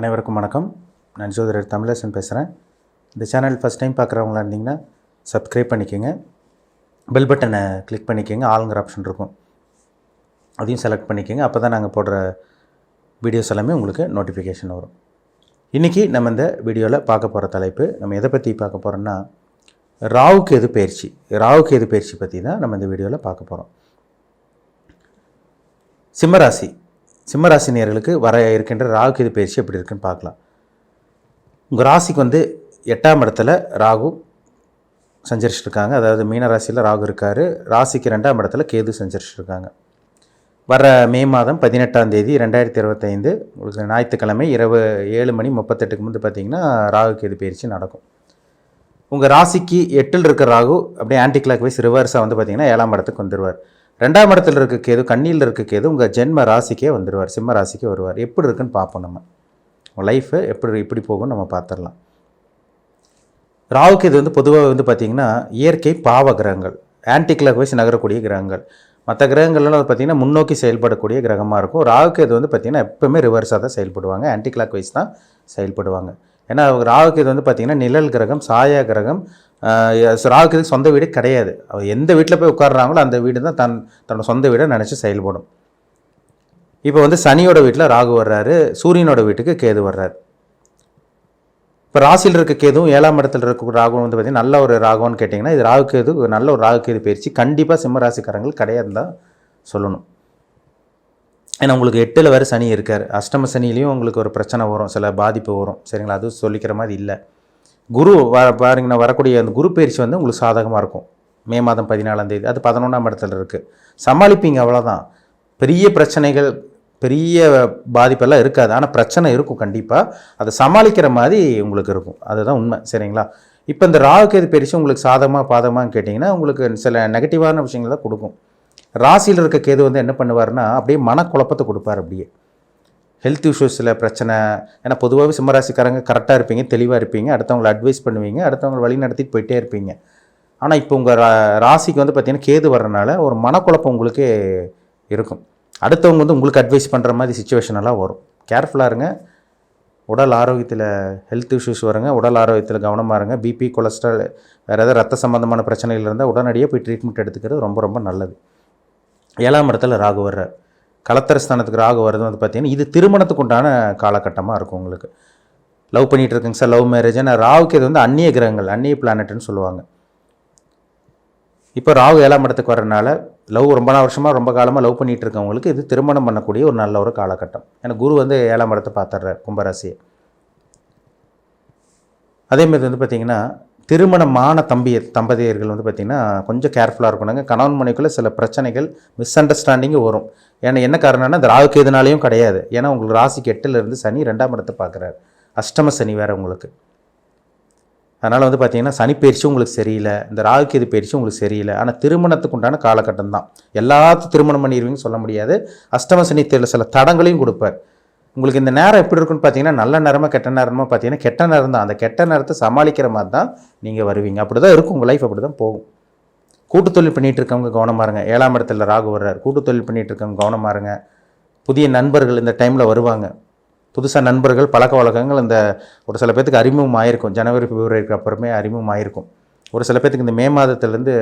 அனைவருக்கும் வணக்கம். நான் ஜோதிடர் தமிழரசன் பேசுகிறேன். இந்த சேனல் ஃபஸ்ட் டைம் பார்க்குறவங்களா இருந்தீங்கன்னா சப்ஸ்கிரைப் பண்ணிக்கோங்க, பெல் பட்டனை கிளிக் பண்ணிக்கோங்க, ஆளுங்கிற ஆப்ஷன் இருக்கும், அதையும் செலக்ட் பண்ணிக்கோங்க. அப்போ தான் நாங்கள் போடுற வீடியோஸ் எல்லாமே உங்களுக்கு நோட்டிஃபிகேஷன் வரும். இன்றைக்கி நம்ம இந்த வீடியோவில் பார்க்க போகிற தலைப்பு, நம்ம எதை பற்றி பார்க்க போகிறோன்னா ராகுகேது பயிற்சி. ராகுகேது பயிற்சி பற்றி தான் நம்ம இந்த வீடியோவில் பார்க்க போகிறோம். சிம்மராசி நேயர்களுக்கு வர இருக்கின்ற ராகுகேது பயிற்சி எப்படி இருக்குன்னு பார்க்கலாம். உங்கள் ராசிக்கு 8ஆம் இடத்துல ராகு சஞ்சரிச்சிட்ருக்காங்க. அதாவது மீன ராசியில் ராகு இருக்கார். ராசிக்கு 2ஆம் இடத்துல கேது சஞ்சரிச்சிட்ருக்காங்க. வர மே மாதம் 18ஆம் தேதி 2025 உங்களுக்கு ஞாயிற்றுக்கிழமை இரவு 7:38 முன்பு பார்த்திங்கன்னா ராகுகேது பயிற்சி நடக்கும். உங்கள் ராசிக்கு 8ல் இருக்கிற ராகு அப்படியே ஆன்டி கிளாக் வைஸ் ரிவர்ஸாக பார்த்திங்கன்னா 7ஆம் இடத்துக்கு வந்துடுவார். 2ஆம் இடத்துல இருக்க கேது, கண்ணியில் இருக்க கேது உங்கள் ஜென்ம ராசிக்கே வந்துடுவார், சிம்ம ராசிக்கே வருவார். எப்படி இருக்குன்னு பார்ப்போம். நம்ம உங்கள் லைஃபு எப்படி போகும்னு நம்ம பார்த்துடலாம். ராகுகேது பொதுவாக பார்த்திங்கன்னா இயற்கை பாவ கிரகங்கள், ஆன்டி கிளாக் வைஸ் நகரக்கூடிய கிரகங்கள். மற்ற கிரகங்கள்லாம் பார்த்திங்கன்னா முன்னோக்கி செயல்படக்கூடிய கிரகமாக இருக்கும். ராகுகேது பார்த்திங்கன்னா எப்போவுமே ரிவர்ஸாக தான் செயல்படுவாங்க, ஆன்டி கிளாக் வைஸ் தான் செயல்படுவாங்க. ஏன்னா ராகுகேது பார்த்திங்கன்னா நிழல் கிரகம், சாயா கிரகம். ராகுகேது சொந்த வீடு கிடையாது. அவர் எந்த வீட்டில் போய் உட்காடுறாங்களோ அந்த வீடு தான் தன்னோட சொந்த வீடை நினச்சி செயல்படும். இப்போ சனியோட வீட்டில் ராகு வர்றாரு, சூரியனோட வீட்டுக்கு கேது வர்றாரு. இப்போ ராசியில் இருக்க கேதுவும் 7ஆம் இடத்துல இருக்க ராகுவும் பார்த்திங்கன்னா நல்ல ஒரு ராகுவான்னு கேட்டிங்கன்னா இது ராகுகேது நல்ல ஒரு ராகுகேது பயிற்சி கண்டிப்பாக சிம்ம ராசிக்காரங்கள் கிடையாதுன்னு தான் சொல்லணும். ஏன்னா உங்களுக்கு 8ல் வேறு சனி இருக்கார். அஷ்டம சனிலையும் உங்களுக்கு ஒரு பிரச்சனை வரும், சில பாதிப்பு வரும். சரிங்களா, அதுவும் சொல்லிக்கிற மாதிரி இல்லை. குரு பாருங்கன்னா வரக்கூடிய அந்த குரு பயிற்சி உங்களுக்கு சாதகமாக இருக்கும். மே மாதம் 14ஆம் தேதி அது 11ஆம் இடத்துல இருக்குது. சமாளிப்பீங்க, அவ்வளோதான். பெரிய பிரச்சனைகள், பெரிய பாதிப்பெல்லாம் இருக்காது. ஆனால் பிரச்சனை இருக்கும் கண்டிப்பாக. அதை சமாளிக்கிற மாதிரி உங்களுக்கு இருக்கும், அதுதான் உண்மை. சரிங்களா, இப்போ இந்த ராகுகேது பயிற்சி உங்களுக்கு சாதகமாக பாதகமானு கேட்டிங்கன்னா உங்களுக்கு சில நெகட்டிவான விஷயங்கள் தான் கொடுக்கும். ராசியில் இருக்க கேது என்ன பண்ணுவார்னா அப்படியே மனக்குழப்பத்தை கொடுப்பார். அப்படியே ஹெல்த் இஷ்யூஸில் பிரச்சனை. ஏன்னா பொதுவாகவே சிம்மராசிக்காரங்க கரெக்டாக இருப்பீங்க, தெளிவாக இருப்பீங்க, அடுத்தவங்களை அட்வைஸ் பண்ணுவீங்க, அடுத்தவங்களை வழி நடத்திட்டு போயிட்டே இருப்பீங்க. ஆனால் இப்போ உங்கள் ராசிக்கு பார்த்திங்கன்னா கேது வர்றதுனால ஒரு மனக்குழப்பம் உங்களுக்கே இருக்கும். அடுத்தவங்க உங்களுக்கு அட்வைஸ் பண்ணுற மாதிரி சுச்சுவேஷனெல்லாம் வரும். கேர்ஃபுல்லாக இருங்க. உடல் ஆரோக்கியத்தில் ஹெல்த் இஷ்யூஸ் வருங்க, உடல் ஆரோக்கியத்தில் கவனமாக இருங்க. பிபி, கொலஸ்ட்ரால், வேறு ஏதாவது ரத்த சம்மந்தமான பிரச்சனைகள் இருந்தால் உடனடியாக போய் ட்ரீட்மெண்ட் எடுத்துக்கிறது ரொம்ப ரொம்ப நல்லது. 7ஆம் இடத்துல ராகு வர்றார். கலத்தரஸ்தானத்துக்கு ராகு வருது பார்த்திங்கன்னா இது திருமணத்துக்கு உண்டான காலகட்டமாக இருக்கும். உங்களுக்கு லவ் பண்ணிகிட்டு இருக்குங்க சார், லவ் மேரேஜ். ஏன்னா ராகுக்கு இது அந்நிய கிரகங்கள், அந்நிய பிளானட்னு சொல்லுவாங்க. இப்போ ராகு 7ஆம் இடத்துக்கு வரனால லவ் ரொம்ப வருஷமாக ரொம்ப காலமாக லவ் பண்ணிகிட்டு இருக்கவங்களுக்கு இது திருமணம் பண்ணக்கூடிய ஒரு நல்ல ஒரு காலகட்டம். ஏன்னா குரு 7ஆம் இடத்தை பார்த்துட்றார், கும்பராசியை. அதேமாதிரி பார்த்திங்கன்னா திருமணமான தம்பதியர்கள் பார்த்திங்கன்னா கொஞ்சம் கேர்ஃபுல்லாக இருக்கணுங்க. கணவன் மனைவிக்குள்ளே சில பிரச்சனைகள், மிஸ் அண்டர்ஸ்டாண்டிங்கு வரும். ஏன்னா என்ன காரணம்னா இந்த ராகுகேதுனாலையும் கிடையாது. ஏன்னா உங்களுக்கு ராசிக்கு 8ல் இருந்து சனி 2ஆம் இடத்தை பார்க்குறாரு, அஷ்டம சனி வேறு உங்களுக்கு. அதனால் பார்த்திங்கன்னா சனி பயிற்சி உங்களுக்கு சரியில்லை, இந்த ராகுகேது பயிற்சி உங்களுக்கு சரியில்லை. ஆனால் திருமணத்துக்கு உண்டான காலகட்டம் தான். எல்லாத்தையும் திருமணம் பண்ணிடுவீங்கன்னு சொல்ல முடியாது. அஷ்டம சனி சில தடங்களையும் கொடுப்பார். உங்களுக்கு இந்த நேரம் எப்படி இருக்குன்னு பார்த்தீங்கன்னா நல்ல நேரமாக கெட்ட நேரமாக பார்த்தீங்கன்னா கெட்ட நேரம் தான். அந்த கெட்ட நேரத்தை சமாளிக்கிற மாதிரி தான் நீங்கள் வருவீங்க. அப்படி தான் இருக்கும் உங்கள் லைஃப், அப்படி தான் போகும். கூட்டு தொழில் பண்ணிகிட்டு இருக்கவங்க கவனமாக இருங்க. 7ஆம் இடத்துல ராகு வர்றார். கூட்டு தொழில் பண்ணிகிட்டு இருக்கவங்க கவனமாக இருங்க. புதிய நண்பர்கள் இந்த டைமில் வருவாங்க. புதுசாக நண்பர்கள், பழக்க வழக்கங்கள் இந்த ஒரு சில பேர்த்துக்கு அறிமுகம் ஆகிருக்கும். ஜனவரி பிப்ரவரிக்கு அப்புறமே அறிமுகம் ஆகிருக்கும். ஒரு சில பேர்த்துக்கு இந்த மே மாதத்துலேருந்து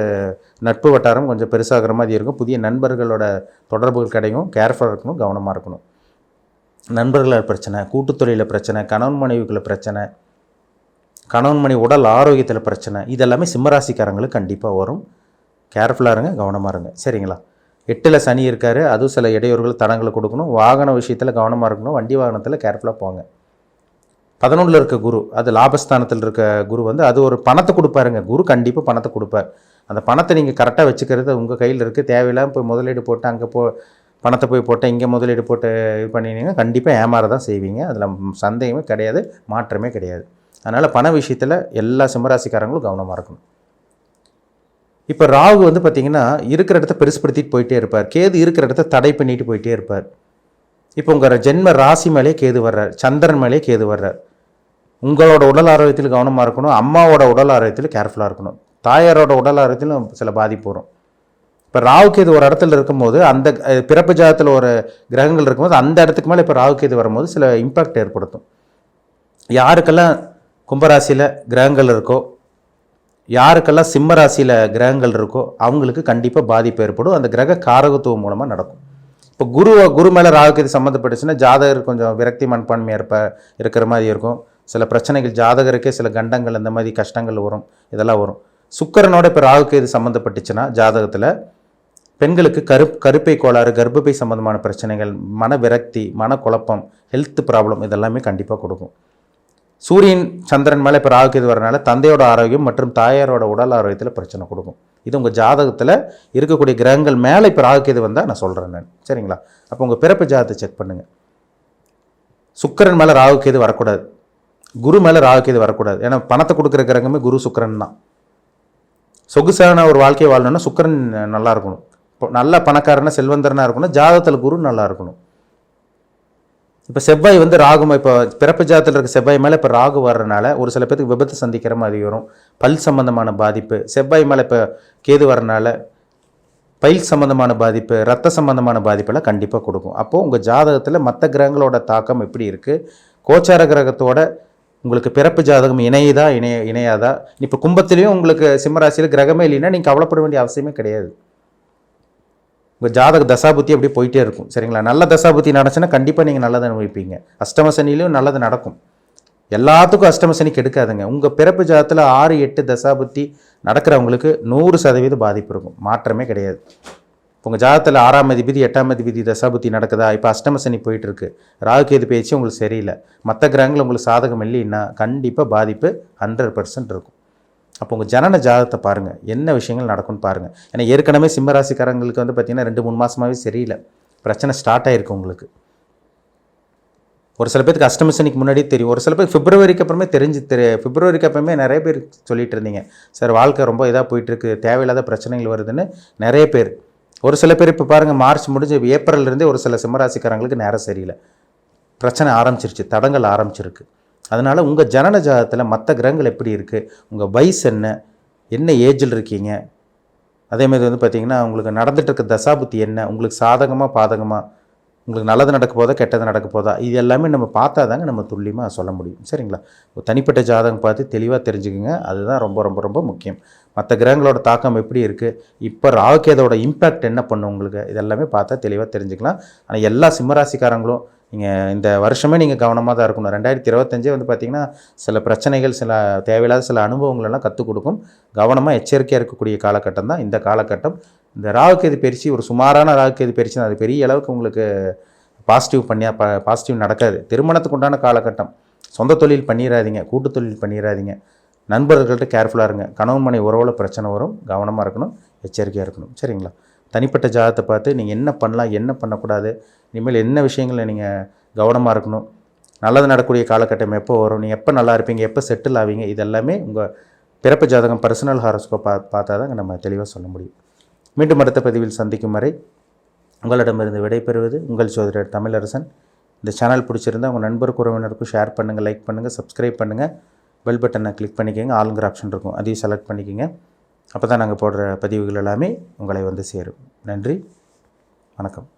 நட்பு வட்டாரம் கொஞ்சம் பெருசாகிற மாதிரி இருக்கும். புதிய நண்பர்களோட தொடர்புகள் கிடைக்கும். கேர்ஃபுல்லாக இருக்கணும், கவனமாக இருக்கணும். நண்பர்களால் பிரச்சனை, கூட்டுத்தொழிலில் பிரச்சனை, கணவன் மனைவிக்குள்ள பிரச்சனை, கணவன் மனைவி உடல் ஆரோக்கியத்தில் பிரச்சனை, இதெல்லாமே சிம்மராசிக்காரங்களுக்கு கண்டிப்பாக வரும். கேர்ஃபுல்லாக இருங்க, கவனமாக இருங்க. சரிங்களா, 8ல் சனி இருக்கார். அதுவும் சில இடையூறுகள், தடங்களை கொடுக்கணும். வாகன விஷயத்தில் கவனமாக இருக்கணும். வண்டி வாகனத்தில் கேர்ஃபுல்லாக போங்க. 11ல் இருக்க குரு, அது லாபஸ்தானத்தில் இருக்க குரு அது ஒரு பணத்தை கொடுப்பாருங்க. குரு கண்டிப்பாக பணத்தை கொடுப்பார். அந்த பணத்தை நீங்கள் கரெக்டாக வச்சுக்கிறது உங்கள் கையில் இருக்குது. தேவையில்லாமல் போய் முதலீடு போட்டு அங்கே பணத்தை போய் போட்டு இங்கே முதலீடு போட்டு இது பண்ணினீங்கன்னா கண்டிப்பாக ஏமாற தான் செய்வீங்க. அதில் சந்தேகமே கிடையாது, மாற்றமே கிடையாது. அதனால் பண விஷயத்தில் எல்லா சிம்மராசிக்காரங்களும் கவனமாக இருக்கணும். இப்போ ராகு பார்த்திங்கன்னா இருக்கிற இடத்த பெருசுப்படுத்திட்டு போயிட்டே இருப்பார். கேது இருக்கிற இடத்த தடை பண்ணிட்டு போயிட்டே இருப்பார். இப்போ உங்கள் ஜென்ம ராசி மேலே கேது வர்றார், சந்திரன் மேலே கேது வர்றார். உங்களோட உடல் ஆரோக்கியத்தில் கவனமாக இருக்கணும். அம்மாவோட உடல் ஆரோக்கியத்தில் கேர்ஃபுல்லாக இருக்கணும். தாயாரோட உடல் ஆரோக்கியத்திலும் சில பாதிப்பு வரும். இப்போ ராகுகேது ஒரு இடத்துல இருக்கும்போது அந்த பிறப்பு ஜாதத்தில் ஒரு கிரகங்கள் இருக்கும்போது அந்த இடத்துக்கு மேலே இப்போ ராகுகேது வரும்போது சில இம்பாக்ட் ஏற்படுத்தும். யாருக்கெல்லாம் கும்பராசியில் கிரகங்கள் இருக்கோ, யாருக்கெல்லாம் சிம்ம ராசியில் கிரகங்கள் இருக்கோ அவங்களுக்கு கண்டிப்பாக பாதிப்பு ஏற்படும். அந்த கிரக காரகத்துவம் மூலமாக நடக்கும். இப்போ குரு மேலே ராகுக்கு சம்மந்தப்பட்டுச்சுன்னா ஜாதகர் கொஞ்சம் விரக்தி மனப்பான்மை இருக்கிற மாதிரி இருக்கும். சில பிரச்சனைகள் ஜாதகருக்கே சில கண்டங்கள் இந்த மாதிரி கஷ்டங்கள் வரும், இதெல்லாம் வரும். சுக்கிரனோட இப்போ ராகுக்கு இது சம்மந்தப்பட்டுச்சுன்னா ஜாதகத்தில் பெண்களுக்கு கருப்பை கோளாறு, கர்ப்பப்பை சம்மந்தமான பிரச்சனைகள், மன விரக்தி, மன குழப்பம், ஹெல்த் ப்ராப்ளம் இதெல்லாமே கண்டிப்பாக கொடுக்கும். சூரியன் சந்திரன் மேலே இப்போ ராகுக்கு வரனால தந்தையோட ஆரோக்கியம் மற்றும் தாயாரோட உடல் ஆரோக்கியத்தில் பிரச்சனை கொடுக்கும். இது உங்கள் ஜாதகத்தில் இருக்கக்கூடிய கிரகங்கள் மேலே இப்போ ராகுக்கு வந்தால் நான் சொல்கிறேன் நான், சரிங்களா? அப்போ உங்கள் பிறப்பு ஜாதகத்தை செக் பண்ணுங்கள். சுக்கிரன் மேலே ராகுக்கு வரக்கூடாது, குரு மேலே ராகுக்கு வரக்கூடாது. ஏன்னா பணத்தை கொடுக்குற கிரகமே குரு சுக்கிரன் தான். சொகுசான ஒரு வாழ்க்கையை வாழணும்னா சுக்கிரன் நல்லா இருக்கணும். இப்போ நல்ல பணக்காரனா செல்வந்தரனாக இருக்கணும், ஜாதகத்தில் குரு நல்லா இருக்கணும். இப்போ செவ்வாய் ராகு, இப்போ பிறப்பு ஜாதத்தில் இருக்க செவ்வாய் மேலே இப்போ ராகு வர்றதுனால ஒரு சில பேருக்கு விபத்து சந்திக்கிற மாதிரி வரும். பல் சம்பந்தமான பாதிப்பு. செவ்வாய் மேலே இப்போ கேது வர்றதுனால பயில் சம்பந்தமான பாதிப்பு, ரத்த சம்பந்தமான பாதிப்பெல்லாம் கண்டிப்பாக கொடுக்கும். அப்போது உங்கள் ஜாதகத்தில் மற்ற கிரகங்களோட தாக்கம் எப்படி இருக்குது, கோச்சார கிரகத்தோட உங்களுக்கு பிறப்பு ஜாதகம் இணையாதா? இப்போ கும்பத்திலையும் உங்களுக்கு சிம்மராசியில் கிரகமே இல்லைன்னா நீங்கள் கவலைப்பட வேண்டிய அவசியமே கிடையாது. உங்கள் ஜாதக தசாபுத்தி அப்படி போயிட்டே இருக்கும், சரிங்களா? நல்ல தசாபுத்தி நடச்சுன்னா கண்டிப்பாக நீங்கள் நல்லதை அனுபவிப்பீங்க. அஷ்டம சனிலையும் நல்லது நடக்கும். எல்லாத்துக்கும் அஷ்டம சனி கெடுக்காதுங்க. உங்கள் பிறப்பு ஜாதத்தில் 6, 8 தசாபுத்தி நடக்கிறவங்களுக்கு 100% பாதிப்பு இருக்கும், மாற்றமே கிடையாது. இப்போ உங்கள் ஜாதகத்தில் 6ஆம் அதிபதி 8ஆம் அதிபதி தசாபுத்தி நடக்குதா? இப்போ அஷ்டம சனி போயிட்டுருக்கு, ராகுகேது பேச்சு உங்களுக்கு சரியில்லை, மற்ற கிரகங்கள் உங்களுக்கு சாதகம் இல்லைன்னா கண்டிப்பாக பாதிப்பு 100% இருக்கும். அப்போ உங்கள் ஜனன ஜாதகத்தை பாருங்கள், என்ன விஷயங்கள் நடக்கும்னு பாருங்கள். ஏன்னா ஏற்கனவே சிம்மராசிக்காரங்களுக்கு பார்த்திங்கன்னா 2-3 மாதமாகவே சரியில்லை, பிரச்சனை ஸ்டார்ட் ஆகிருக்கு உங்களுக்கு. ஒரு சில பேருக்கு அஷ்டம சனிக்கு முன்னாடியே தெரியும், ஒரு சில பேர் பிப்ரவரிக்கு அப்புறமே பிப்ரவரிக்கு அப்புறமே நிறைய பேர் சொல்லிட்டு இருந்தீங்க, சார் வாழ்க்கை ரொம்ப இதாக போயிட்டுருக்கு, தேவையில்லாத பிரச்சனைகள் வருதுன்னு நிறைய பேர். ஒரு சில பேர் இப்போ பாருங்கள், மார்ச் முடிஞ்சு ஏப்ரல்லேருந்தே ஒரு சில சிம்மராசிக்காரங்களுக்கு நேரம் சரியில்லை, பிரச்சனை ஆரம்பிச்சிருச்சு, தடங்கள் ஆரம்பிச்சிருக்கு. அதனால் உங்கள் ஜனன ஜாதகத்தில் மற்ற கிரகங்கள் எப்படி இருக்குது, உங்கள் வயசு என்ன ஏஜில் இருக்கீங்க, அதேமாதிரி பார்த்திங்கன்னா உங்களுக்கு நடந்துட்டு இருக்க தசாபுத்தி என்ன, உங்களுக்கு சாதகமாக பாதகமாக, உங்களுக்கு நல்லது நடக்க போதா கெட்டது நடக்க போதா, இது எல்லாமே நம்ம பார்த்தா தாங்க நம்ம துல்லியமாக சொல்ல முடியும், சரிங்களா? ஒரு தனிப்பட்ட ஜாதகம் பார்த்து தெளிவாக தெரிஞ்சுக்குங்க, அதுதான் ரொம்ப ரொம்ப ரொம்ப முக்கியம். மற்ற கிரகங்களோட தாக்கம் எப்படி இருக்குது, இப்போ ராகுகேதோட இம்பேக்ட் என்ன பண்ணும் உங்களுக்கு, இதெல்லாமே பார்த்தா தெளிவாக தெரிஞ்சுக்கலாம். ஆனால் எல்லா சிம்மராசிக்காரங்களும் நீங்கள் இந்த வருஷமே நீங்கள் கவனமாக தான் இருக்கணும். 2025 பார்த்திங்கன்னா சில பிரச்சனைகள், சில தேவையில்லாத சில அனுபவங்களெல்லாம் கற்றுக் கொடுக்கும். கவனமாக எச்சரிக்கையாக இருக்கக்கூடிய காலகட்டம் தான் இந்த காலகட்டம். இந்த ராகுகேது பயிற்சி ஒரு சுமாரான ராகுகேது பயிற்சி தான், அது பெரிய அளவுக்கு உங்களுக்கு பாசிட்டிவ் நடக்காது. திருமணத்துக்கு உண்டான காலகட்டம். சொந்த தொழில் பண்ணிடாதீங்க, கூட்டு தொழில் பண்ணிடாதீங்க, நண்பர்கள்ட்ட கேர்ஃபுல்லாக இருங்க. கணவன் மனை உறவில் பிரச்சனை வரும், கவனமாக இருக்கணும், எச்சரிக்கையாக இருக்கணும், சரிங்களா? தனிப்பட்ட ஜாதகத்தை பார்த்து நீங்கள் என்ன பண்ணலாம், என்ன பண்ணக்கூடாது, இனிமேல் என்ன விஷயங்களில் நீங்கள் கவனமாக இருக்கணும், நல்லது நடக்கக்கூடிய காலகட்டம் எப்போ வரும், நீங்கள் எப்போ நல்லா இருப்பீங்க, எப்போ செட்டில் ஆவீங்க, இதெல்லாமே உங்கள் பிறப்பு ஜாதகம் பர்சனல் ஹாரோஸ்கோப் பார்த்தா தான் நம்ம தெளிவாக சொல்ல முடியும். மீண்டும் அடுத்த பதிவில் சந்திக்கும் வரை உங்களிடமிருந்து விடைபெறுவது உங்கள் ஜோதிடர் தமிழரசன். இந்த சேனல் பிடிச்சிருந்தால் உங்கள் நண்பருக்கு உறவினருக்கும் ஷேர் பண்ணுங்கள், லைக் பண்ணுங்கள், சப்ஸ்கிரைப் பண்ணுங்கள், பெல் பட்டனை கிளிக் பண்ணிக்கோங்க, ஆளுங்கிற ஆப்ஷன் இருக்கும், அதையும் செலக்ட் பண்ணிக்கோங்க. அப்போ தான் நாங்கள் போடுற பதிவுகள் எல்லாமே உங்களை சேரும். நன்றி, வணக்கம்.